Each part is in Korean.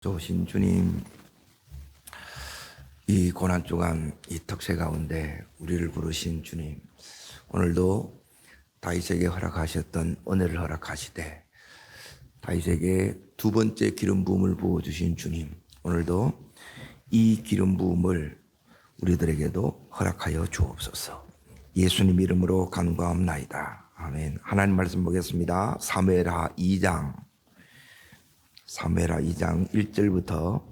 좋으신 주님, 이 고난 주간 이 특세 가운데 우리를 부르신 주님, 오늘도 다윗에게 허락하셨던 은혜를 허락하시되 다윗에게 두 번째 기름 부음을 부어주신 주님, 오늘도 이 기름 부음을 우리들에게도 허락하여 주옵소서. 예수님 이름으로 간구하옵나이다. 아멘. 하나님 말씀 보겠습니다. 사무엘하 2장 1절부터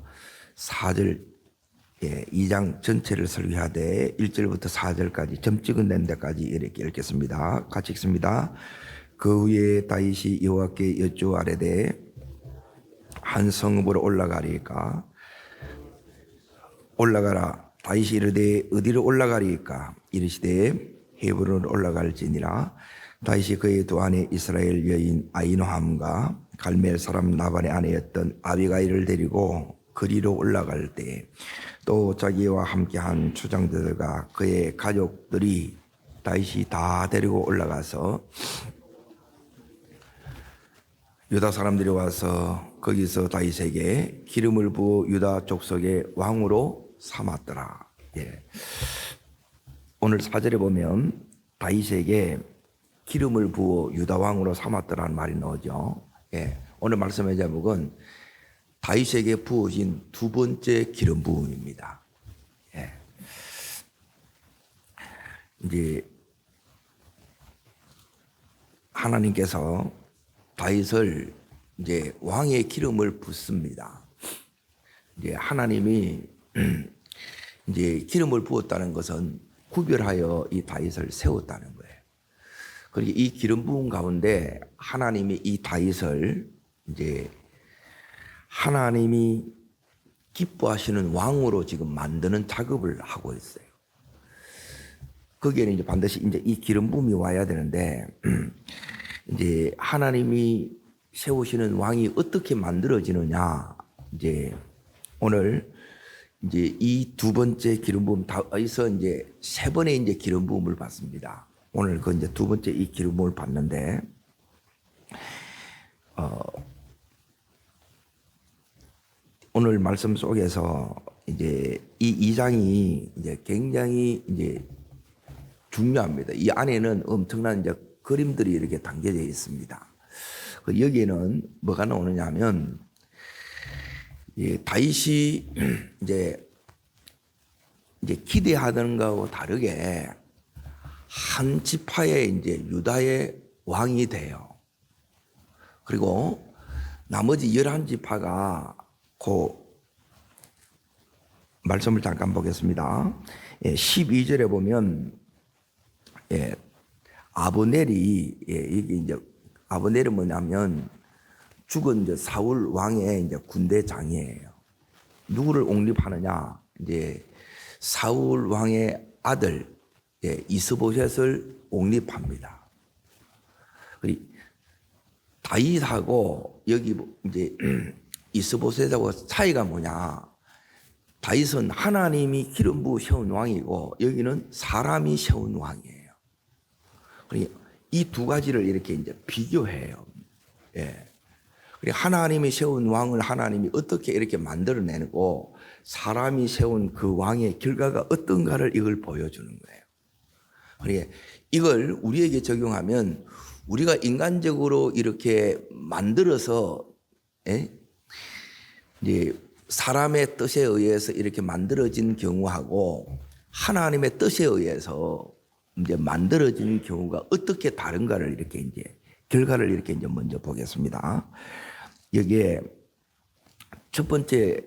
4절, 2장 전체를 설교하되 1절부터 4절까지 점 찍은 데까지 이렇게 읽겠습니다. 같이 읽습니다. 그 후에 다윗이 여호와께 여쭈아뢰되 한 성읍으로 올라가리까? 올라가라. 다윗이 이르되 어디로 올라가리까? 이르시되 헤브론으로 올라갈지니라. 다윗이 그의 두 아내 이스라엘 여인 아히노함과 갈멜 사람 나발의 아내였던 아비가일을 데리고 거리로 올라갈 때 또 자기와 함께한 추장들과 그의 가족들이 다윗이 다 데리고 올라가서 유다 사람들이 와서 거기서 다윗에게 기름을 부어 유다 족속의 왕으로 삼았더라. 오늘 4절에 보면 다윗에게 기름을 부어 유다 왕으로 삼았더라는 말이 나오죠. 오늘 말씀의 제목은 다윗에게 부어진 두 번째 기름 부음입니다. 이제 하나님께서 다윗을 이제 왕의 기름을 붓습니다. 이제 하나님이 이제 기름을 부었다는 것은 구별하여 이 다윗을 세웠다는 거예요. 그리고 이 기름 부음 가운데 하나님이 이 다윗을 이제 하나님이 기뻐하시는 왕으로 지금 만드는 작업을 하고 있어요. 거기에는 이제 반드시 이제 이 기름 부음이 와야 되는데 이제 하나님이 세우시는 왕이 어떻게 만들어지느냐, 이제 오늘 이제 이 두 번째 기름 부음 다에서 이제 세 번의 이제 기름 부음을 받습니다. 오늘 그 이제 두 번째 이 기름 부음을 받는데 오늘 말씀 속에서 이제 이 2장이 이제 굉장히 이제 중요합니다. 이 안에는 엄청난 이제 그림들이 이렇게 담겨져 있습니다. 여기에는 뭐가 나오느냐면 다윗이 이제 기대하던 것하고 다르게 한 지파의 이제 유다의 왕이 돼요. 그리고 나머지 11지파가 그 말씀을 잠깐 보겠습니다. 12절에 보면 아브넬이 이게 이제 아브넬은 뭐냐면 죽은 이제 사울 왕의 이제 군대장이에요. 누구를 옹립하느냐? 이제 사울 왕의 아들 이스보셋을 옹립합니다. 그리고 다윗하고 여기 이제 이스보셋하고 차이가 뭐냐? 다윗은 하나님이 기름 부어 세운 왕이고 여기는 사람이 세운 왕이에요. 그러니까 이 두 가지를 이렇게 이제 비교해요. 그리고 하나님이 세운 왕을 하나님이 어떻게 이렇게 만들어내고 사람이 세운 그 왕의 결과가 어떤가를 이걸 보여주는 거예요. 그러니까 이걸 우리에게 적용하면 우리가 인간적으로 이렇게 만들어서 이제 사람의 뜻에 의해서 이렇게 만들어진 경우하고 하나님의 뜻에 의해서 이제 만들어진 경우가 어떻게 다른가를 이렇게 이제 결과를 이렇게 이제 먼저 보겠습니다. 여기에 첫 번째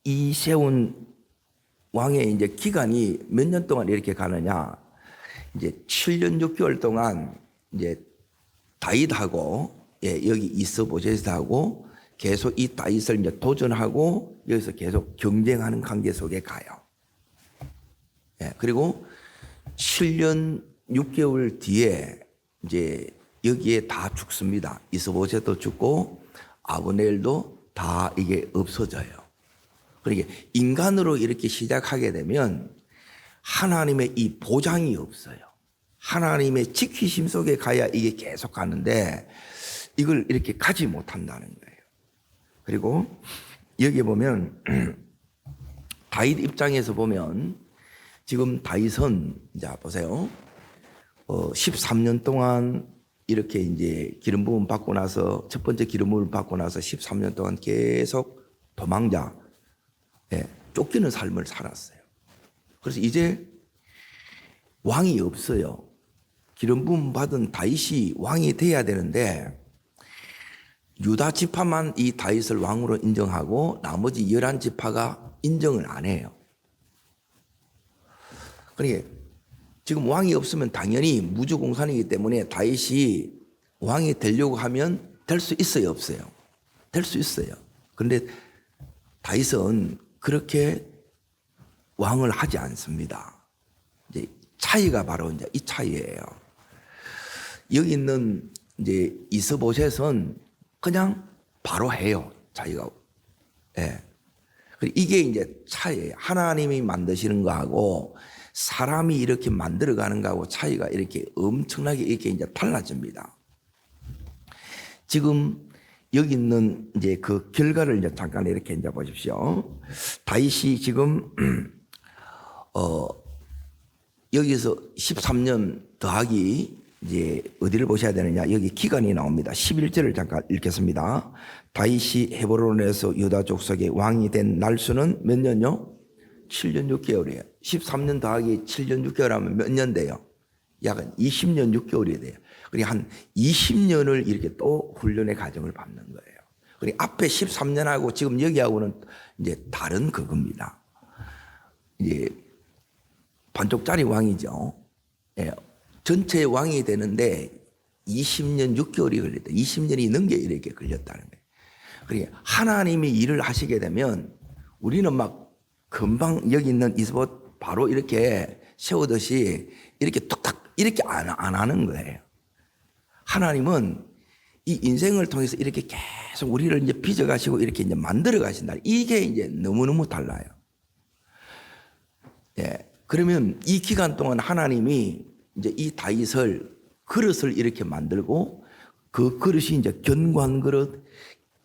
이 세운 왕의 이제 기간이 몇 년 동안 이렇게 가느냐? 이제 7년 6개월 동안 이제 다윗하고 여기 이스보셋하고 계속 이 다윗을 이제 도전하고 여기서 계속 경쟁하는 관계 속에 가요. 그리고 7년 6개월 뒤에 이제 여기에 다 죽습니다. 이스보셋도 죽고 아브넬도 다 이게 없어져요. 그러니까 인간으로 이렇게 시작하게 되면 하나님의 이 보장이 없어요. 하나님의 지키심 속에 가야 이게 계속 가는데 이걸 이렇게 가지 못한다는 거예요. 그리고 여기 보면 다윗 입장에서 보면 지금 다윗은 자 보세요. 13년 동안 이렇게 이제 기름 부음 받고 나서 첫 번째 기름 부음을 받고 나서 13년 동안 계속 도망자, 쫓기는 삶을 살았어요. 그래서 이제 왕이 없어요. 기름 부음 받은 다윗이 왕이 돼야 되는데 유다 지파만 이 다윗을 왕으로 인정하고 나머지 11지파가 인정을 안 해요. 그러니까 지금 왕이 없으면 당연히 무주공산이기 때문에 다윗이 왕이 되려고 하면 될 수 있어요, 없어요? 될 수 있어요. 그런데 다윗은 그렇게 왕을 하지 않습니다. 이제 차이가 바로 이제 이 차이예요. 여기 있는 이제 이스보셋은 그냥 바로 해요, 자기가. 예. 이게 이제 차이예요. 하나님이 만드시는 거하고 사람이 이렇게 만들어가는 거하고 차이가 이렇게 엄청나게 이렇게 이제 달라집니다. 지금 여기 있는 이제 그 결과를 이제 잠깐 이렇게 이제 보십시오. 다윗이 지금 여기서 13년 더하기 이제 어디를 보셔야 되느냐. 여기 기간이 나옵니다. 11절을 잠깐 읽겠습니다. 다윗이 헤브론에서 유다 족속의 왕이 된 날수는 몇 년요? 7년 6개월이에요. 13년 더하기 7년 6개월 하면 몇 년 돼요? 약 20년 6개월이 돼요. 그러니까 한 20년을 이렇게 또 훈련의 과정을 밟는 거예요. 그러니까 앞에 13년하고 지금 여기하고는 이제 다른 그겁니다. 이제 반쪽짜리 왕이죠. 예. 전체 왕이 되는데 20년 6개월이 걸렸다. 20년이 넘게 이렇게 걸렸다는 거예요. 그러니까 하나님이 일을 하시게 되면 우리는 막 금방 여기 있는 이스봇 바로 이렇게 세우듯이 이렇게 뚝딱 이렇게 안 하는 거예요. 하나님은 이 인생을 통해서 이렇게 계속 우리를 이제 빚어가시고 이렇게 이제 만들어 가신다. 이게 이제 너무너무 달라요. 예. 그러면 이 기간 동안 하나님이 이제 이 다윗을 그릇을 이렇게 만들고 그 그릇이 이제 견고한 그릇,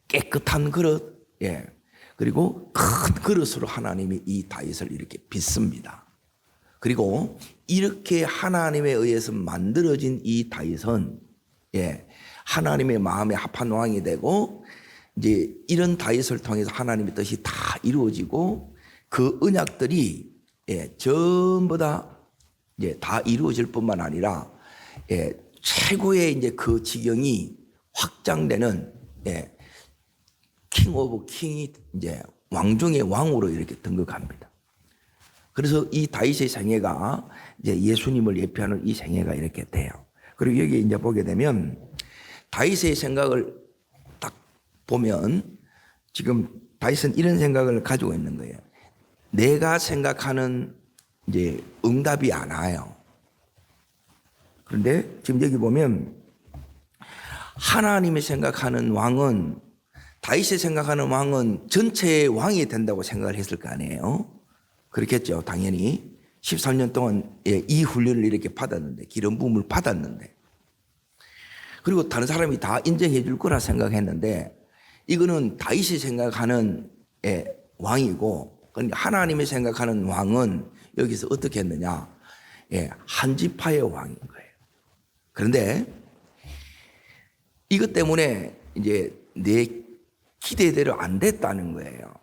깨끗한 그릇, 예. 그리고 큰 그릇으로 하나님이 이 다윗을 이렇게 빚습니다. 그리고 이렇게 하나님에 의해서 만들어진 이 다윗은 예, 하나님의 마음에 합한 왕이 되고 이제 이런 다윗을 통해서 하나님의 뜻이 다 이루어지고 그 언약들이 예, 전부 다 이제 다 이루어질 뿐만 아니라 예, 최고의 이제 그 지경이 확장되는 예, 킹 오브 킹이 이제 왕 중의 왕으로 이렇게 등극합니다. 그래서 이 다윗의 생애가 이제 예수님을 예표하는 이 생애가 이렇게 돼요. 그리고 여기 이제 보게 되면 다윗의 생각을 딱 보면 지금 다윗은 이런 생각을 가지고 있는 거예요. 내가 생각하는 이제 응답이 안 와요. 그런데 지금 여기 보면 하나님이 생각하는 왕은 다윗이 생각하는 왕은 전체의 왕이 된다고 생각을 했을 거 아니에요. 그렇겠죠. 당연히 13년 동안 이 훈련을 이렇게 받았는데 기름 부음을 받았는데 그리고 다른 사람이 다 인정해 줄 거라 생각했는데 이거는 다윗이 생각하는 왕이고 그러니까 하나님이 생각하는 왕은 여기서 어떻게 했느냐. 한 지파의 왕인 거예요. 그런데 이것 때문에 이제 내 기대대로 안 됐다는 거예요.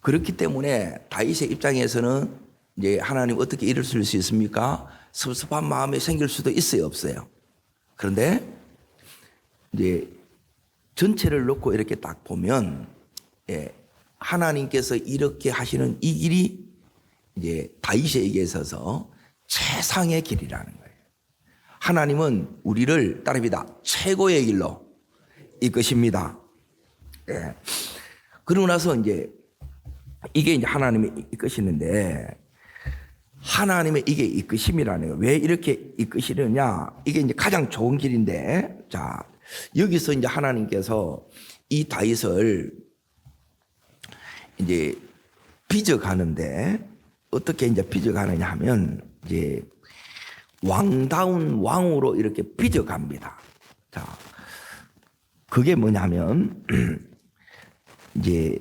그렇기 때문에 다윗의 입장에서는 이제 하나님 어떻게 이럴 수 있습니까? 섭섭한 마음이 생길 수도 있어요, 없어요? 그런데 이제 전체를 놓고 이렇게 딱 보면 하나님께서 이렇게 하시는 이 길이 이제 다윗에게 있어서 최상의 길이라는 거예요. 하나님은 우리를 따릅니다. 최고의 길로 이끄십니다. 예. 그러고 나서 이제 이게 이제 하나님이 이끄시는데 하나님의 이게 이끄심이라는 거예요. 왜 이렇게 이끄시느냐? 이게 이제 가장 좋은 길인데 자, 여기서 이제 하나님께서 이 다윗을 이제 빚어가는데 어떻게 이제 빚어가느냐 하면 이제 왕다운 왕으로 이렇게 빚어갑니다. 자, 그게 뭐냐면 이제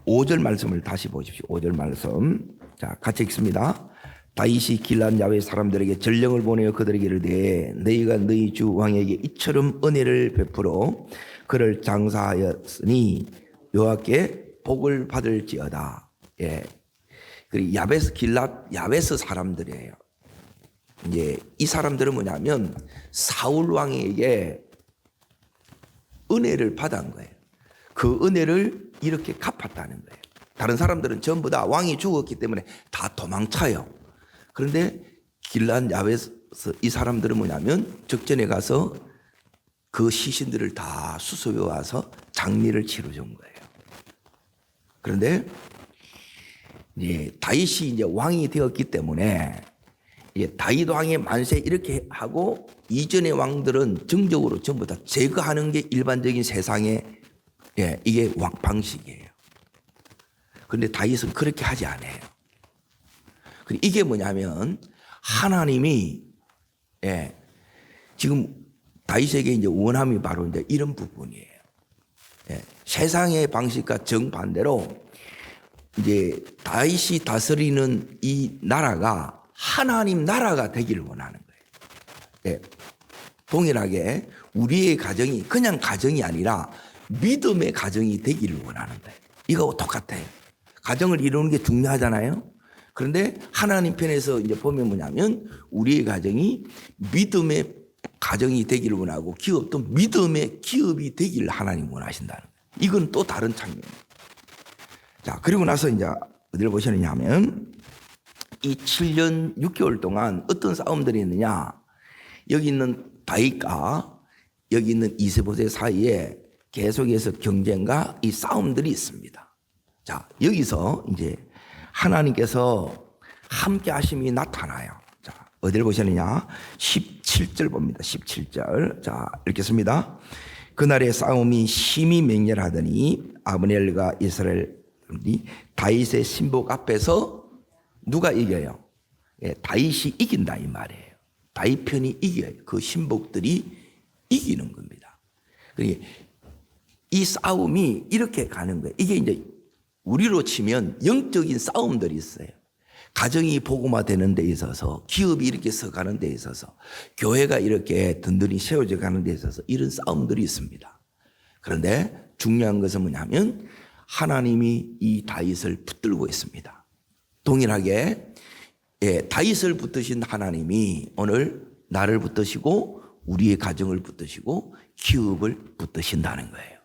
5절 말씀을 다시 보십시오. 5절 말씀. 자, 같이 읽습니다. 다윗이 길앗 야외 사람들에게 전령을 보내어 그들에게 이르되 너희가 너희 주 왕에게 이처럼 은혜를 베풀어 그를 장사하였으니 여호와께 복을 받을지어다. 예. 그리고 야베스 길앗 야베스 사람들이에요. 이제 이 사람들은 뭐냐면 사울 왕에게 은혜를 받은 거예요. 그 은혜를 이렇게 갚았다는 거예요. 다른 사람들은 전부 다 왕이 죽었기 때문에 다 도망쳐요. 그런데 길앗 야베스 이 사람들은 뭐냐면 적전에 가서 그 시신들을 다 수습해 와서 장례를 치러준 거예요. 그런데 이제 다윗이 이제 왕이 되었기 때문에 이제 다윗 왕의 만세 이렇게 하고 이전의 왕들은 정적으로 전부 다 제거하는 게 일반적인 세상의 이게 왕 방식이에요. 그런데 다윗은 그렇게 하지 않아요. 이게 뭐냐면 하나님이 지금 다윗에게 이제 원함이 바로 이제 이런 부분이에요. 세상의 방식과 정반대로 이제 다윗이 다스리는 이 나라가 하나님 나라가 되기를 원하는 거예요. 동일하게 우리의 가정이 그냥 가정이 아니라 믿음의 가정이 되기를 원하는 거예요. 이거 똑같아요. 가정을 이루는 게 중요하잖아요. 그런데 하나님 편에서 이제 보면 뭐냐면 우리의 가정이 믿음의 가정이 되기를 원하고 기업도 믿음의 기업이 되기를 하나님 원하신다는 거예요. 이건 또 다른 측면이에요. 자, 그리고 나서 이제 어디를 보시느냐 하면 이 7년 6개월 동안 어떤 싸움들이 있느냐. 여기 있는 다윗과 여기 있는 이세보셋 사이에 계속해서 경쟁과 이 싸움들이 있습니다. 자, 여기서 이제 하나님께서 함께 하심이 나타나요. 자, 어디를 보시느냐? 17절 봅니다. 17절. 자, 읽겠습니다. 그날의 싸움이 심히 맹렬하더니 아브넬과 이스라엘이 다윗의 신복 앞에서 누가 이겨요? 다윗이 이긴다 이 말이에요. 다윗 편이 이겨요. 그 신복들이 이기는 겁니다. 그러니까 이 싸움이 이렇게 가는 거예요. 이게 이제 우리로 치면 영적인 싸움들이 있어요. 가정이 복음화되는 데 있어서, 기업이 이렇게 서가는 데 있어서, 교회가 이렇게 든든히 세워져 가는 데 있어서 이런 싸움들이 있습니다. 그런데 중요한 것은 뭐냐면 하나님이 이 다윗을 붙들고 있습니다. 동일하게 다윗을 붙드신 하나님이 오늘 나를 붙드시고 우리의 가정을 붙드시고 기업을 붙드신다는 거예요.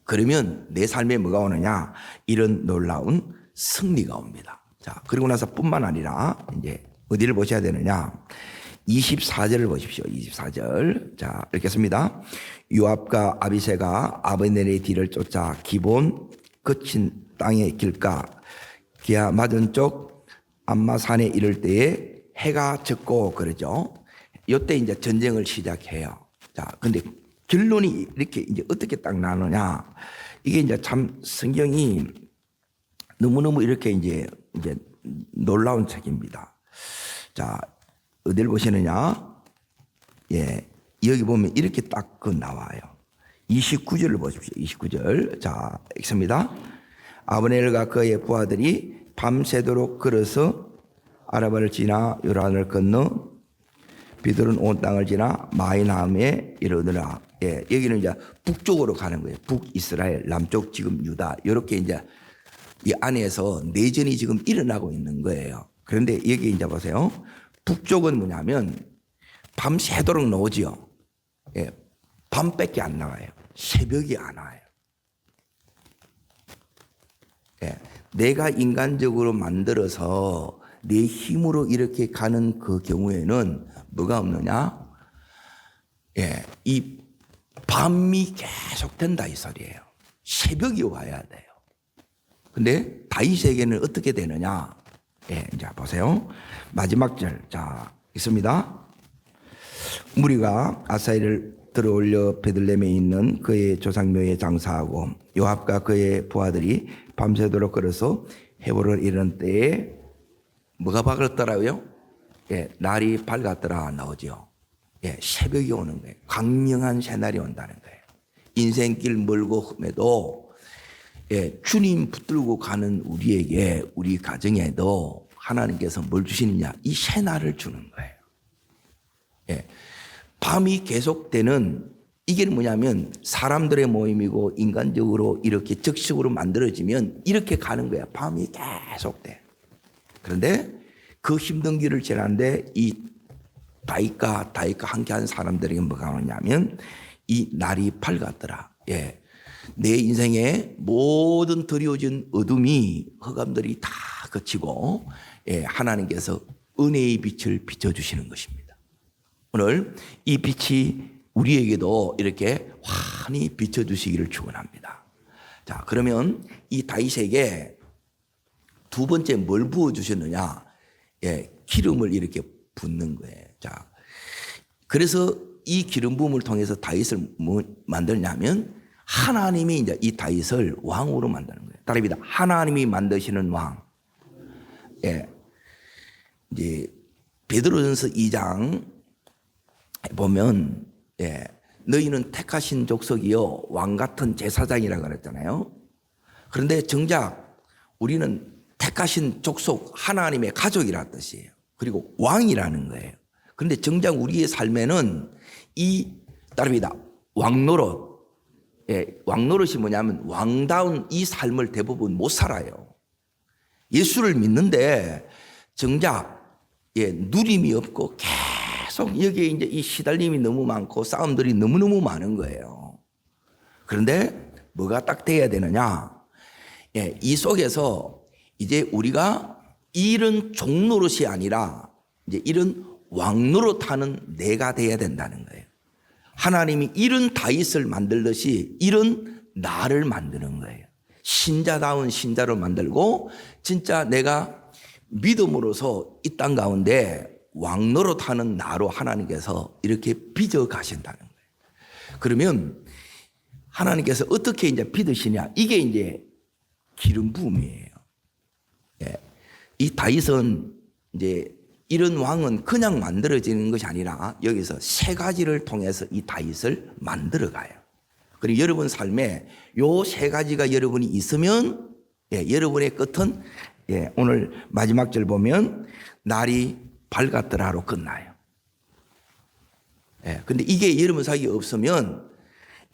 그러면 내 삶에 뭐가 오느냐? 이런 놀라운 승리가 옵니다. 자, 그리고 나서 뿐만 아니라 이제 어디를 보셔야 되느냐? 24절을 보십시오. 24절. 자, 읽겠습니다. 요압과 아비새가 아브넬의 뒤를 쫓아 기본 거친 땅의 길가 기아 맞은 쪽 암마산에 이를 때에 해가 졌고 그러죠. 이때 이제 전쟁을 시작해요. 자, 근데 결론이 이렇게 이제 어떻게 딱 나느냐. 이게 이제 참 성경이 너무너무 이렇게 이제 놀라운 책입니다. 자, 어디를 보시느냐? 여기 보면 이렇게 딱 그 나와요. 29절을 보십시오. 29절. 자, 읽습니다. 아브넬과 그의 부하들이 밤새도록 걸어서 아라바를 지나 요란을 건너 비들은 온 땅을 지나 마이나함에 이르더라. 여기는 이제 북쪽으로 가는 거예요. 북이스라엘, 남쪽 지금 유다. 이렇게 이제 이 안에서 내전이 지금 일어나고 있는 거예요. 그런데 여기 이제 보세요. 북쪽은 뭐냐면 밤새도록 나오지요. 밤밖에 안 나와요. 새벽이 안 와요. 내가 인간적으로 만들어서 내 힘으로 이렇게 가는 그 경우에는 뭐가 없느냐? 이 밤이 계속 된다 이 소리예요. 새벽이 와야 돼요. 근데 다윗에게는 어떻게 되느냐? 이제 보세요. 마지막 절. 자, 있습니다. 무리가 아사엘을 들어올려 베들레헴에 있는 그의 조상묘에 장사하고 요압과 그의 부하들이 밤새도록 걸어서 헤브론을 이른 때에 뭐가 밝았더라고요? 날이 밝았더라 나오죠. 새벽이 오는 거예요. 광명한 새날이 온다는 거예요. 인생길 멀고 험해도 예, 주님 붙들고 가는 우리에게, 우리 가정에도 하나님께서 뭘 주시느냐? 이 새날을 주는 거예요. 예, 밤이 계속되는, 이게 뭐냐면 사람들의 모임이고 인간적으로 이렇게 적식으로 만들어지면 이렇게 가는 거야. 밤이 계속돼. 그런데 그 힘든 길을 지나는데 이 다윗과 함께한 사람들에게 뭐가 오냐면 이 날이 밝았더라. 예. 내 인생의 모든 드리워진 어둠이, 흑암들이 다 그치고, 예, 하나님께서 은혜의 빛을 비춰주시는 것입니다. 오늘 이 빛이 우리에게도 이렇게 환히 비춰주시기를 축원합니다. 자, 그러면 이 다윗에게 두 번째 뭘 부어주셨느냐? 예, 기름을 이렇게 붓는 거예요. 자, 그래서 이 기름 부음을 통해서 다윗을 뭐 만드냐면 하나님이 이제 이 다윗을 왕으로 만드는 거예요. 따라합니다. 하나님이 만드시는 왕. 예, 이제 베드로전서 2장 보면, 예, 너희는 택하신 족속이요 왕 같은 제사장이라고 그랬잖아요. 그런데 정작 우리는 택하신 족속, 하나님의 가족이라는 뜻이에요. 그리고 왕이라는 거예요. 그런데 정작 우리의 삶에는 따릅니다. 왕노릇. 예, 왕노릇이 뭐냐면 왕다운 이 삶을 대부분 못 살아요. 예수를 믿는데 정작, 예, 누림이 없고 계속 여기에 이제 이 시달림이 너무 많고 싸움들이 너무너무 많은 거예요. 그런데 뭐가 딱 돼야 되느냐? 예, 이 속에서 이제 우리가 이런 종노릇이 아니라 이제 이런 왕노릇하는 내가 돼야 된다는 거예요. 하나님이 이런 다윗을 만들듯이 이런 나를 만드는 거예요. 신자다운 신자로 만들고 진짜 내가 믿음으로서 이 땅 가운데 왕노릇하는 나로 하나님께서 이렇게 빚어 가신다는 거예요. 그러면 하나님께서 어떻게 이제 빚으시냐? 이게 이제 기름 부음이에요. 예. 이 다윗은 이제 이런 왕은 그냥 만들어지는 것이 아니라 여기서 세 가지를 통해서 이 다윗을 만들어 가요. 그리고 여러분 삶에 요 세 가지가 여러분이 있으면, 예, 여러분의 끝은, 예, 오늘 마지막 절 보면 날이 밝았더라로 끝나요. 예, 근데 이게 여러분 사이에 없으면,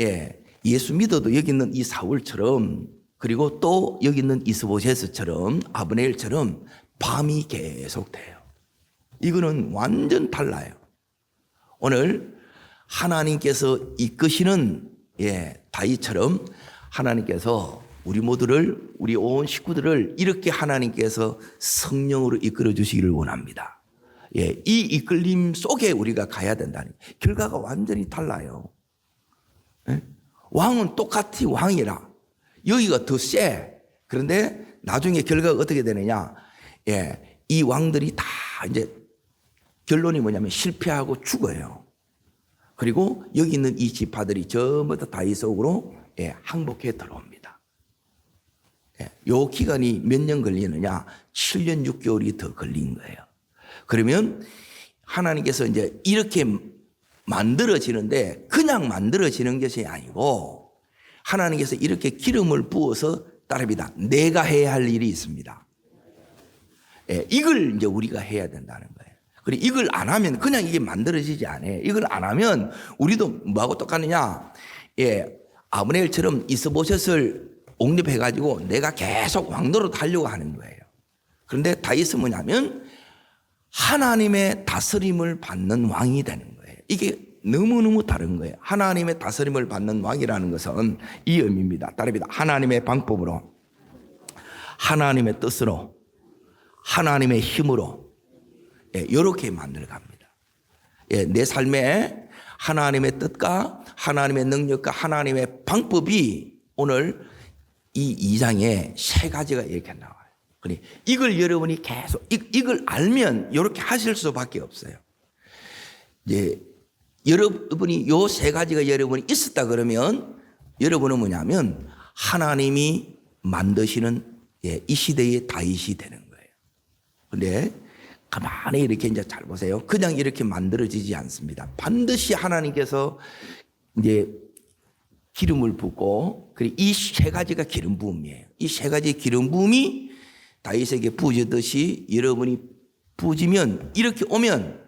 예, 예수 믿어도 여기 있는 이 사울처럼, 그리고 또 여기 있는 이스보셋처럼, 아브넬처럼 밤이 계속돼요. 이거는 완전 달라요. 오늘 하나님께서 이끄시는, 예, 다윗처럼 하나님께서 우리 모두를, 우리 온 식구들을 이렇게 하나님께서 성령으로 이끌어 주시기를 원합니다. 예, 이 이끌림 속에 우리가 가야 된다는, 결과가 완전히 달라요. 예? 왕은 똑같이 왕이라 여기가 더 세. 그런데 나중에 결과가 어떻게 되느냐? 예, 이 왕들이 다 이제 결론이 뭐냐면 실패하고 죽어요. 그리고 여기 있는 이 지파들이 전부 다 다윗 속으로, 예, 항복해 들어옵니다. 예, 요 기간이 몇 년 걸리느냐? 7년 6개월이 더 걸린 거예요. 그러면 하나님께서 이제 이렇게 만들어지는데 그냥 만들어지는 것이 아니고 하나님께서 이렇게 기름을 부어서 따릅니다. 내가 해야 할 일이 있습니다. 예, 이걸 이제 우리가 해야 된다는 거예요. 그리고 이걸 안 하면 그냥 이게 만들어지지 않아요. 이걸 안 하면 우리도 뭐하고 똑같느냐? 예, 아브넬처럼 이스보셋을 옹립해가지고 내가 계속 왕노릇 하려고 하는 거예요. 그런데 다윗은 뭐냐면 하나님의 다스림을 받는 왕이 되는 거예요. 이게 너무너무 다른 거예요. 하나님의 다스림을 받는 왕이라는 것은 이 의미입니다. 따릅니다. 하나님의 방법으로, 하나님의 뜻으로, 하나님의 힘으로, 예, 이렇게 만들어 갑니다. 예, 내 삶에 하나님의 뜻과 하나님의 능력과 하나님의 방법이 오늘 이 2장에 세 가지가 이렇게 나와요. 그러니 이걸 여러분이 계속 이걸 알면 이렇게 하실 수밖에 없어요. 이제 여러분이 요 세 가지가 여러분이 있었다 그러면 여러분은 뭐냐면 하나님이 만드시는, 예, 이 시대의 다윗이 되는 거예요. 그런데 가만히 이렇게 이제 잘 보세요. 그냥 이렇게 만들어지지 않습니다. 반드시 하나님께서 이제 기름을 붓고, 그리고 이 세 가지가 기름 부음이에요. 이 세 가지 기름 부음이 다윗에게 부어졌듯이 여러분이 부어지면, 이렇게 오면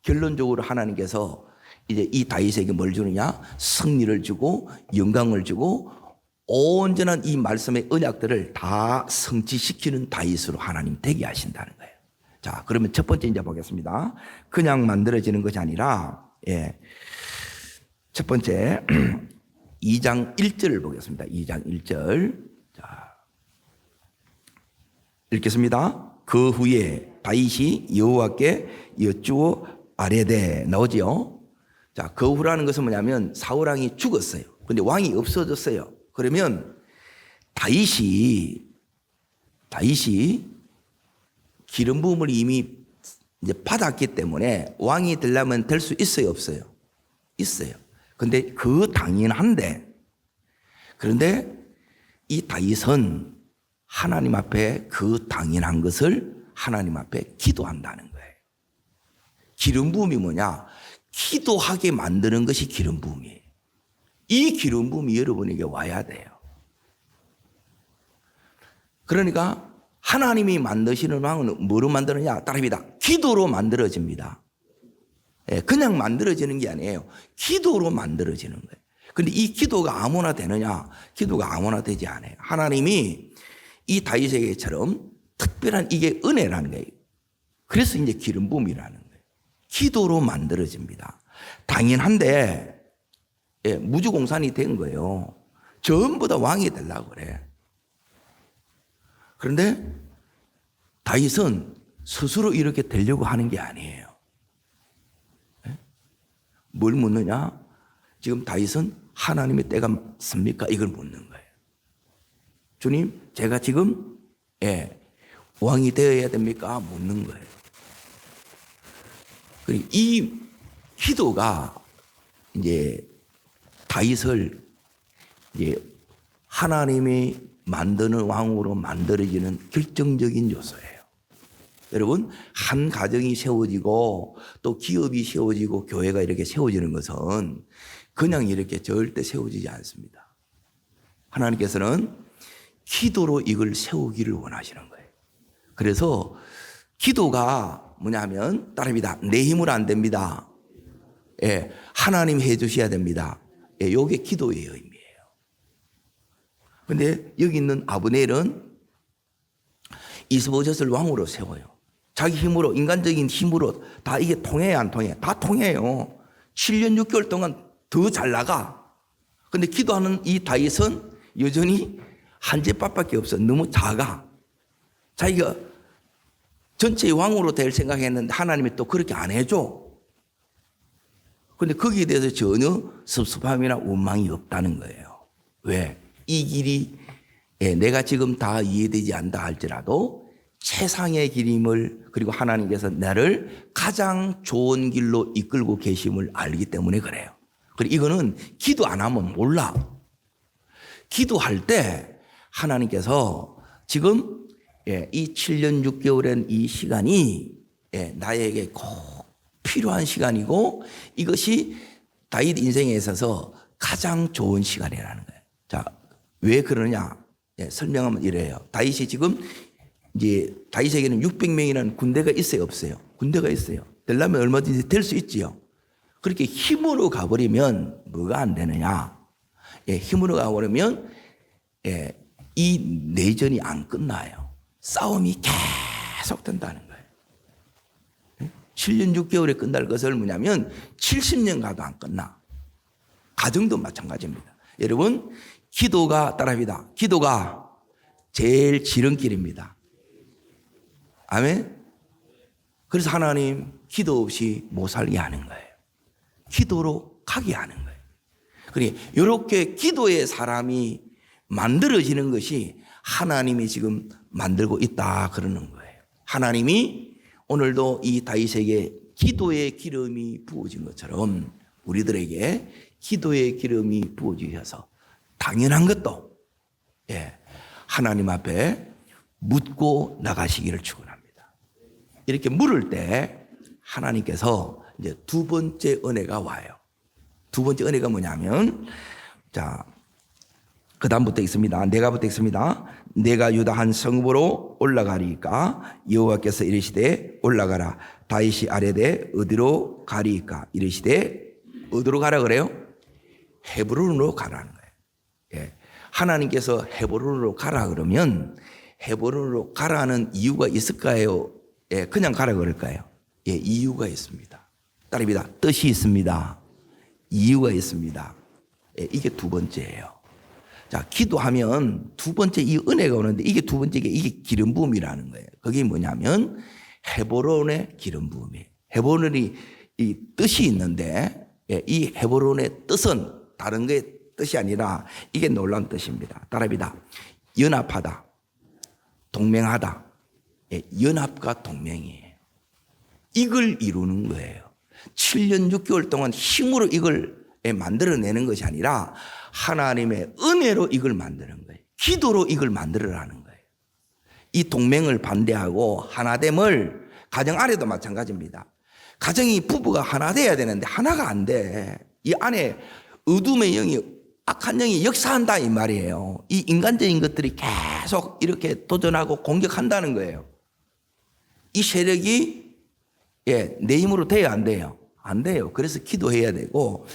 결론적으로 하나님께서 이제 이 다윗에게 뭘 주느냐? 승리를 주고 영광을 주고 온전한 이 말씀의 언약들을 다 성취시키는 다윗으로 하나님 되게 하신다는 거예요. 자, 그러면 첫 번째 이제 보겠습니다. 그냥 만들어지는 것이 아니라, 첫 번째 2장 1절을 보겠습니다. 2장 1절. 자, 읽겠습니다. 그 후에 다윗이 여호와께 여쭈어 아뢰되, 나오지요. 자, 그 후라는 것은 뭐냐면 사울 왕이 죽었어요. 근데 왕이 없어졌어요. 그러면 다윗이 기름 부음을 이미 이제 받았기 때문에 왕이 되려면 될 수 있어요, 없어요? 있어요. 근데 그 당연한데, 그런데 이 다윗은 하나님 앞에 그 당연한 것을 하나님 앞에 기도한다는 거예요. 기름 부음이 뭐냐? 기도하게 만드는 것이 기름 부음이에요. 이 기름 부음이 여러분에게 와야 돼요. 그러니까 하나님이 만드시는 왕은 뭐로 만드느냐? 따라합니다. 기도로 만들어집니다. 그냥 만들어지는 게 아니에요. 기도로 만들어지는 거예요. 그런데 이 기도가 아무나 되느냐? 기도가 아무나 되지 않아요. 하나님이 이 다윗에게처럼 특별한 이게 은혜라는 거예요. 그래서 이제 기름 부음이라는 거예요. 기도로 만들어집니다. 당연한데, 무주공산이 된 거예요. 전부 다 왕이 되려고 그래. 그런데 다윗은 스스로 이렇게 되려고 하는 게 아니에요. 뭘 묻느냐? 지금 다윗은 하나님의 때가 습니까? 이걸 묻는 거예요. 주님, 제가 지금 왕이 되어야 됩니까? 묻는 거예요. 그리고 이 기도가 이제 다윗을 이제 하나님이 만드는 왕으로 만들어지는 결정적인 요소예요. 여러분, 한 가정이 세워지고 또 기업이 세워지고 교회가 이렇게 세워지는 것은 그냥 이렇게 절대 세워지지 않습니다. 하나님께서는 기도로 이걸 세우기를 원하시는 거예요. 그래서 기도가 뭐냐 하면 따릅니다. 내 힘으로 안 됩니다. 하나님 해 주셔야 됩니다. 이게 기도의 의미예요. 그런데 여기 있는 아브넬은 이스보셋을 왕으로 세워요. 자기 힘으로, 인간적인 힘으로 다 이게 통해야 안 통해? 다 통해요. 7년 6개월 동안 더 잘 나가. 그런데 기도하는 이 다윗은 여전히 한 제밥밖에 없어. 너무 작아. 자기가 전체의 왕으로 될 생각했는데 하나님이 또 그렇게 안 해줘. 그런데 거기에 대해서 전혀 섭섭함이나 원망이 없다는 거예요. 왜? 이 길이 내가 지금 다 이해되지 않다 할지라도 최상의 길임을, 그리고 하나님께서 나를 가장 좋은 길로 이끌고 계심을 알기 때문에 그래요. 그리고 이거는 기도 안 하면 몰라. 기도할 때 하나님께서 지금 이 7년 6개월의 이 시간이 나에게 꼭 필요한 시간이고 이것이 다윗 인생에 있어서 가장 좋은 시간이라는 거예요. 자, 왜 그러냐? 설명하면 이래요. 다윗이 지금 이제 다윗에게는 600명이라는 군대가 있어요, 없어요? 군대가 있어요. 되려면 얼마든지 될 수 있지요. 그렇게 힘으로 가버리면 뭐가 안 되느냐? 힘으로 가버리면 이 내전이 안 끝나요. 싸움이 계속 된다는 거예요. 7년 6개월에 끝날 것을 뭐냐면 70년 가도 안 끝나. 가정도 마찬가지입니다. 여러분, 기도가 따라합니다. 기도가 제일 지름길입니다. 아멘? 그래서 하나님 기도 없이 못 살게 하는 거예요. 기도로 가게 하는 거예요. 그러니 이렇게 기도의 사람이 만들어지는 것이 하나님이 지금 만들고 있다 그러는 거예요. 하나님이 오늘도 이 다윗에게 기도의 기름이 부어진 것처럼 우리들에게 기도의 기름이 부어주셔서 당연한 것도 하나님 앞에 묻고 나가시기를 축원합니다. 이렇게 물을 때 하나님께서 이제 두 번째 은혜가 와요. 두 번째 은혜가 뭐냐면, 자, 그 다음부터 있습니다. 내가부터 있습니다. 내가 유다 한 성읍으로 올라가리까 여호와께서 이르시되 올라가라. 다윗이 아뢰되 어디로 가리까 이르시되 어디로 가라 그래요? 헤브론으로 가라는 거예요. 예. 하나님께서 헤브론으로 가라 그러면 헤브론으로 가라는 이유가 있을까요? 예, 그냥 가라 그럴까요? 예, 이유가 있습니다. 따릅니다. 뜻이 있습니다. 이유가 있습니다. 예, 이게 두 번째예요. 자, 기도하면 두 번째 이 은혜가 오는데 이게 두 번째 이게 기름 부음이라는 거예요. 그게 뭐냐면 헤브론의 기름 부음이에요. 헤브론이 이 뜻이 있는데 이 헤브론의 뜻은 다른 거의 뜻이 아니라 이게 놀라운 뜻입니다. 따라합니다. 연합하다, 동맹하다. 연합과 동맹이에요. 이걸 이루는 거예요. 7년 6개월 동안 힘으로 이걸 만들어내는 것이 아니라 하나님의 은혜로 이걸 만드는 거예요. 기도로 이걸 만들어라는 거예요. 이 동맹을 반대하고 하나됨을 가정 안에도 마찬가지입니다. 가정이 부부가 하나 돼야 되는데 하나가 안 돼. 이 안에 어둠의 영이 악한 영이 역사한다 이 말이에요. 이 인간적인 것들이 계속 이렇게 도전하고 공격한다는 거예요. 이 세력이 내 힘으로 돼야 안 돼요? 안 돼요. 그래서 기도해야 되고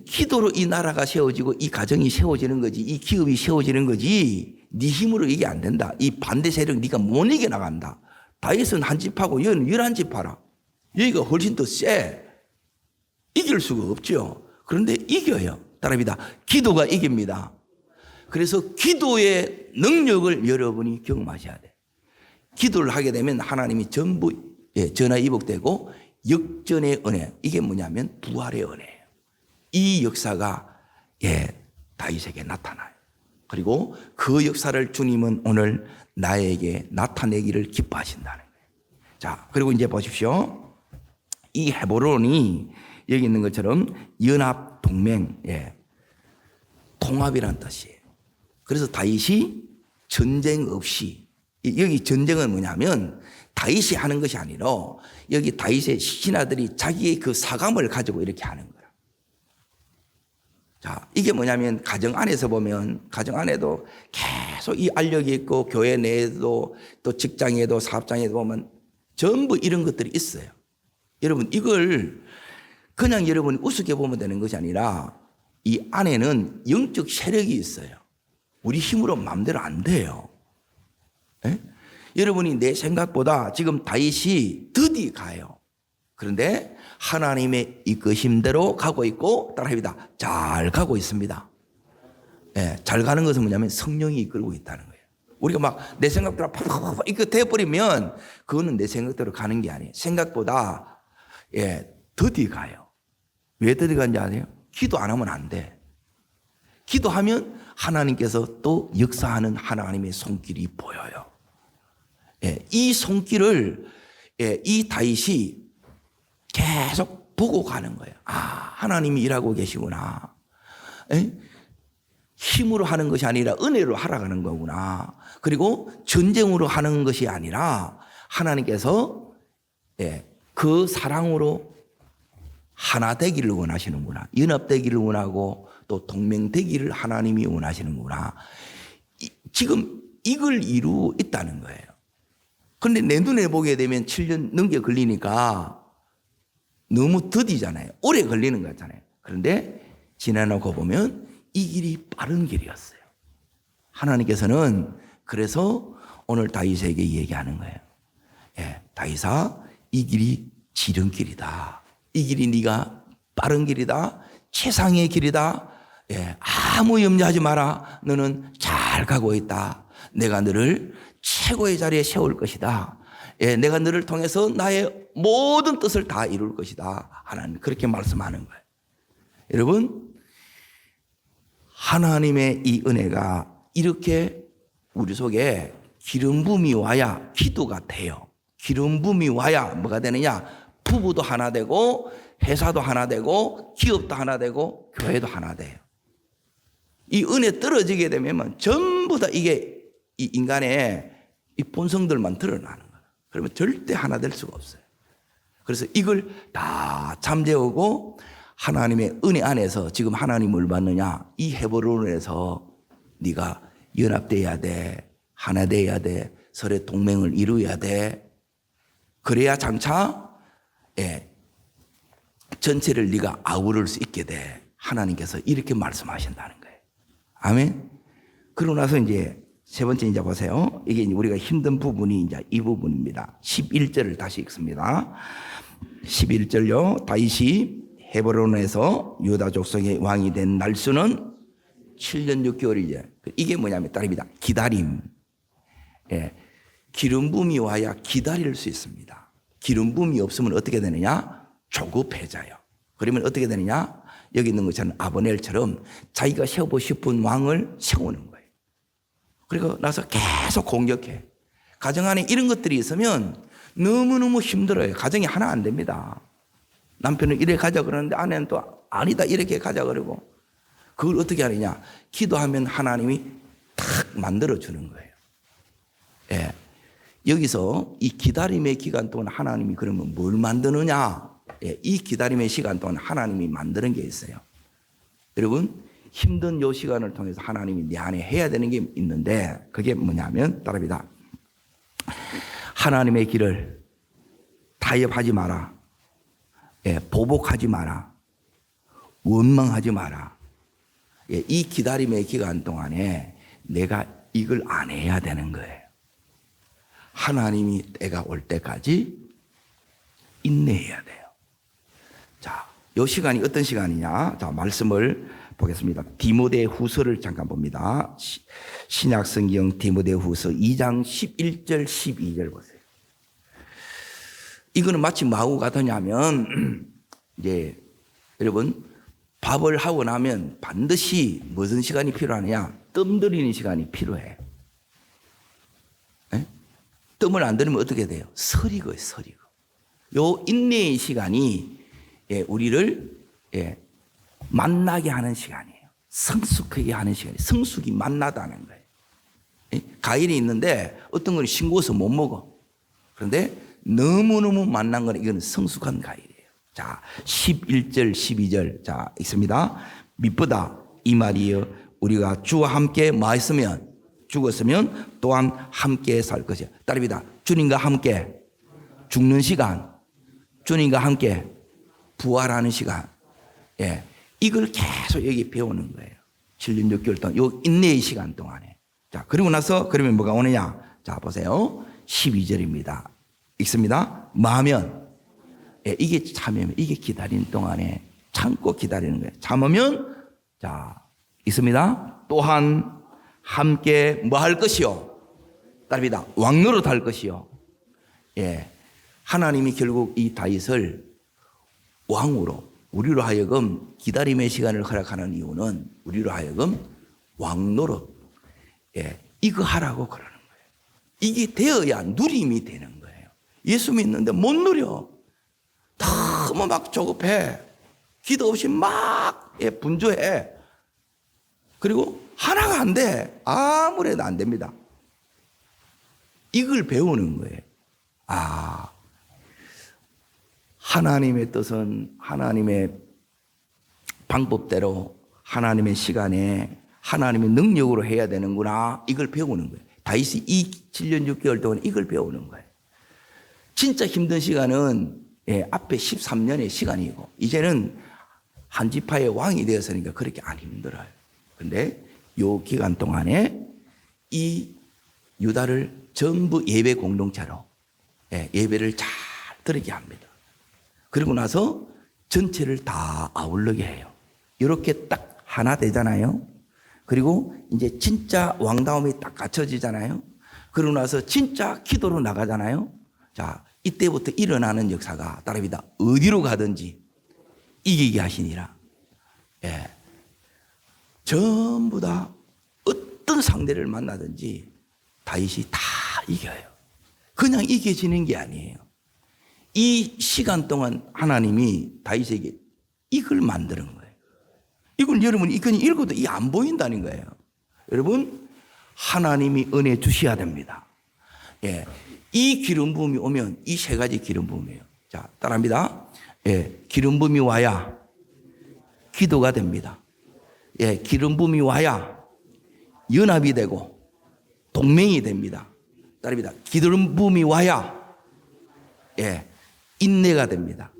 기도로 이 나라가 세워지고 이 가정이 세워지는 거지 이 기업이 세워지는 거지 네 힘으로 이게 안 된다. 이 반대 세력 네가 못 이겨나간다. 다윗은 한 집하고 얘는 11집 하라. 여기가 훨씬 더 세. 이길 수가 없죠. 그런데 이겨요. 따라합니다. 기도가 이깁니다. 그래서 기도의 능력을 여러분이 경험하셔야 돼요. 기도를 하게 되면 하나님이 전부 전화위복되고 역전의 은혜. 이게 뭐냐면 부활의 은혜예요. 이 역사가 다윗에게 나타나요. 그리고 그 역사를 주님은 오늘 나에게 나타내기를 기뻐하신다는 거예요. 자, 그리고 이제 보십시오. 이 헤브론이 여기 있는 것처럼 연합, 동맹, 통합이라는 뜻이에요. 그래서 다윗이 전쟁 없이 여기 전쟁은 뭐냐면 다윗이 하는 것이 아니라 여기 다윗의 신하들이 자기의 그 사감을 가지고 이렇게 하는 거예요. 자, 이게 뭐냐면 가정 안에서 보면 가정 안에도 계속 이 알력이 있고 교회 내에도 또 직장에도 사업장에도 보면 전부 이런 것들이 있어요. 여러분 이걸 그냥 여러분이 우습게 보면 되는 것이 아니라 이 안에는 영적 세력이 있어요. 우리 힘으로 마음대로 안 돼요. 여러분이 내 생각보다 지금 다윗이 더디 가요. 그런데 하나님의 이끄심대로 가고 있고 따라합니다. 잘 가고 있습니다. 잘 가는 것은 뭐냐면 성령이 이끌고 있다는 거예요. 우리가 막 내 생각대로 팍팍팍 이렇게 돼버리면 그거는 내 생각대로 가는 게 아니에요. 생각보다 더디 가요. 왜 더디 가는지 아세요? 기도 안 하면 안 돼. 기도하면 하나님께서 또 역사하는 하나님의 손길이 보여요. 이 손길을 이 다윗이 계속 보고 가는 거예요. 아, 하나님이 일하고 계시구나. 힘으로 하는 것이 아니라 은혜로 하라가는 거구나. 그리고 전쟁으로 하는 것이 아니라 하나님께서 그 사랑으로 하나 되기를 원하시는구나. 연합되기를 원하고 또 동맹되기를 하나님이 원하시는구나. 지금 이걸 이루고 있다는 거예요. 그런데 내 눈에 보게 되면 7년 넘게 걸리니까 너무 더디잖아요. 오래 걸리는 거잖아요. 그런데 지나놓고 보면 이 길이 빠른 길이었어요. 하나님께서는 그래서 오늘 다윗에게 얘기하는 거예요. 다윗아, 이 길이 지름길이다. 이 길이 네가 빠른 길이다. 최상의 길이다. 아무 염려하지 마라. 너는 잘 가고 있다. 내가 너를 최고의 자리에 세울 것이다. 내가 너를 통해서 나의 모든 뜻을 다 이룰 것이다. 하나님 그렇게 말씀하는 거예요. 여러분, 하나님의 이 은혜가 이렇게 우리 속에 기름 부음이 와야 기도가 돼요. 기름 부음이 와야 뭐가 되느냐? 부부도 하나 되고 회사도 하나 되고 기업도 하나 되고 교회도 하나 돼요. 이 은혜 떨어지게 되면 전부 다 이게 이 인간의 이 본성들만 드러나는 거예요. 그러면 절대 하나 될 수가 없어요. 그래서 이걸 다 잠재우고 하나님의 은혜 안에서 지금 하나님 뭘 받느냐? 이 헤브론에서 네가 연합돼야 돼. 하나 돼야 돼. 서로 동맹을 이루어야 돼. 그래야 장차 전체를 네가 아우를 수 있게 돼. 하나님께서 이렇게 말씀하신다는 거예요. 아멘. 그러고 나서 이제 세 번째 이제 보세요. 이게 우리가 힘든 부분이 이제 이 부분입니다. 11절을 다시 읽습니다. 11절요. 다윗이 헤브론에서 유다 족속의 왕이 된 날수는 7년 6개월이죠. 이게 뭐냐면 딸입니다. 기다림. 기름 부음이 와야 기다릴 수 있습니다. 기름 부음이 없으면 어떻게 되느냐? 조급해져요. 그러면 어떻게 되느냐? 여기 있는 것처럼 아브넬처럼 자기가 세우고 싶은 왕을 세우는 거예요. 그리고 나서 계속 공격해. 가정 안에 이런 것들이 있으면 너무너무 힘들어요. 가정이 하나 안 됩니다. 남편은 이래 가자 그러는데 아내는 또 아니다 이렇게 가자 그러고 그걸 어떻게 하느냐? 기도하면 하나님이 탁 만들어주는 거예요. 예. 여기서 이 기다림의 기간 동안 하나님이 그러면 뭘 만드느냐? 예. 이 기다림의 시간 동안 하나님이 만드는 게 있어요. 여러분 힘든 요 시간을 통해서 하나님이 내 안에 해야 되는 게 있는데 그게 뭐냐면 따라합니다. 하나님의 길을 타협하지 마라. 예, 보복하지 마라. 원망하지 마라. 예, 이 기다림의 기간 동안에 내가 이걸 안 해야 되는 거예요. 하나님이 때가 올 때까지 인내해야 돼요. 자, 이 시간이 어떤 시간이냐? 자, 말씀을 보겠습니다. 디모데 후서를 잠깐 봅니다. 신약 성경 디모데 후서 2장 11절 12절 보세요. 이거는 마치 뭐하고 같으냐면 이제 여러분 밥을 하고 나면 반드시 무슨 시간이 필요하냐? 뜸 들이는 시간이 필요해. 네? 뜸을 안 들이면 어떻게 돼요? 서리고요, 서리고. 요 인내의 시간이 우리를 만나게 하는 시간이에요. 성숙하게 하는 시간이에요. 성숙이 만나다는 거예요. 과일이 있는데 어떤 건 싱거워서 못 먹어. 그런데 너무너무 만난 건 이건 성숙한 과일이에요. 자, 11절, 12절. 자, 있습니다. 미쁘다. 이 말이요. 우리가 주와 함께 뭐 했으면? 죽었으면 또한 함께 살 것이야. 따릅니다. 주님과 함께 죽는 시간. 주님과 함께 부활하는 시간. 예. 이걸 계속 여기 배우는 거예요. 7년 6개월 동안. 요 인내의 시간 동안에. 자, 그리고 나서 그러면 뭐가 오느냐? 자, 보세요. 12절입니다. 읽습니다. 마면. 예, 이게 참으면, 이게 기다리는 동안에 참고 기다리는 거예요. 참으면, 자, 있습니다. 또한 함께 뭐 할 것이요? 따릅니다. 왕노릇 할 것이요. 예. 하나님이 결국 이 다윗을 왕으로, 우리로 하여금 기다림의 시간을 허락하는 이유는 우리로 하여금 왕노릇, 예, 이거 하라고 그러는 거예요. 이게 되어야 누림이 되는 거예요. 예수 믿는데 못 누려. 너무 막 조급해. 기도 없이 막 분주해. 그리고 하나가 안 돼. 아무래도 안 됩니다. 이걸 배우는 거예요. 아, 하나님의 뜻은 하나님의 방법대로 하나님의 시간에 하나님의 능력으로 해야 되는구나. 이걸 배우는 거예요. 다윗이 이 7년 6개월 동안 이걸 배우는 거예요. 진짜 힘든 시간은 앞에 13년의 시간이고 이제는 한 지파의 왕이 되었으니까 그렇게 안 힘들어요. 그런데 이 기간 동안에 이 유다를 전부 예배 공동체로 예배를 잘 드리게 합니다. 그리고 나서 전체를 다 아울러게 해요. 이렇게 딱 하나 되잖아요. 그리고 이제 진짜 왕다움이 딱 갖춰지잖아요. 그러고 나서 진짜 기도로 나가잖아요. 자, 이때부터 일어나는 역사가 따릅니다. 어디로 가든지 이기게 하시니라. 예. 전부 다 어떤 상대를 만나든지 다윗이 다 이겨요. 그냥 이겨지는 게 아니에요. 이 시간 동안 하나님이 다윗에게 이걸 만드는 거예요. 이걸 여러분 이건 읽어도 이 안 보인다는 거예요. 여러분 하나님이 은혜 주셔야 됩니다. 예. 이 기름 부음이 오면 이 세 가지 기름 부음이에요. 자, 따라합니다. 예. 기름 부음이 와야 기도가 됩니다. 예, 기름 부음이 와야 연합이 되고 동맹이 됩니다. 따릅니다. 기름 부음이 와야 예, 인내가 됩니다.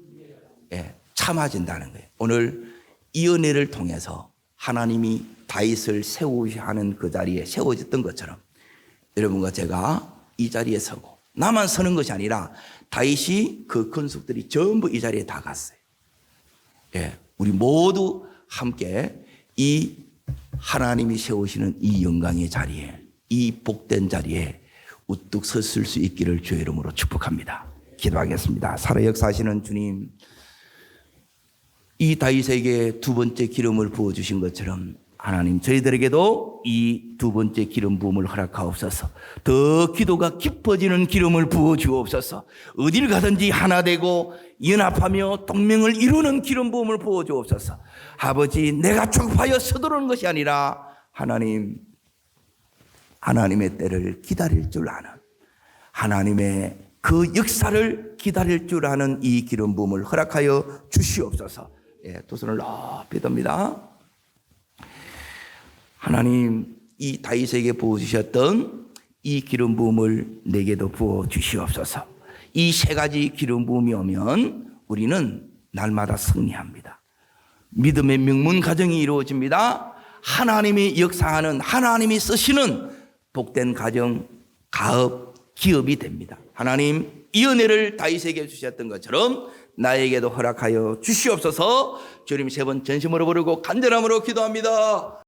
예, 참아진다는 거예요. 오늘 이 은혜를 통해서 하나님이 다윗을 세우셔야 하는 그 자리에 세워졌던 것처럼 여러분과 제가 이 자리에 서고 나만 서는 것이 아니라 다윗이 그 권속들이 전부 이 자리에 다 갔어요. 예, 우리 모두 함께 이 하나님이 세우시는 이 영광의 자리에, 이 복된 자리에 우뚝 섰을 수 있기를 주의 이름으로 축복합니다. 기도하겠습니다. 살아 역사하시는 주님, 이 다윗에게 두 번째 기름을 부어주신 것처럼 하나님 저희들에게도 이 두 번째 기름 부음을 허락하옵소서. 더 기도가 깊어지는 기름을 부어 주옵소서. 어딜 가든지 하나 되고 연합하며 동맹을 이루는 기름 부음을 부어 주옵소서. 아버지, 내가 조급하여 서두르는 것이 아니라 하나님의 때를 기다릴 줄 아는, 하나님의 그 역사를 기다릴 줄 아는 이 기름 부음을 허락하여 주시옵소서. 예, 두 손을 높이 듭니다. 하나님, 이 다윗에게 부어주셨던 이 기름 부음을 내게도 부어 주시옵소서. 이 세 가지 기름 부음이 오면 우리는 날마다 승리합니다. 믿음의 명문 가정이 이루어집니다. 하나님이 역사하는, 하나님이 쓰시는 복된 가정, 가업, 기업이 됩니다. 하나님, 이 은혜를 다윗에게 주셨던 것처럼 나에게도 허락하여 주시옵소서. 주님 세 번 전심으로 부르고 간절함으로 기도합니다.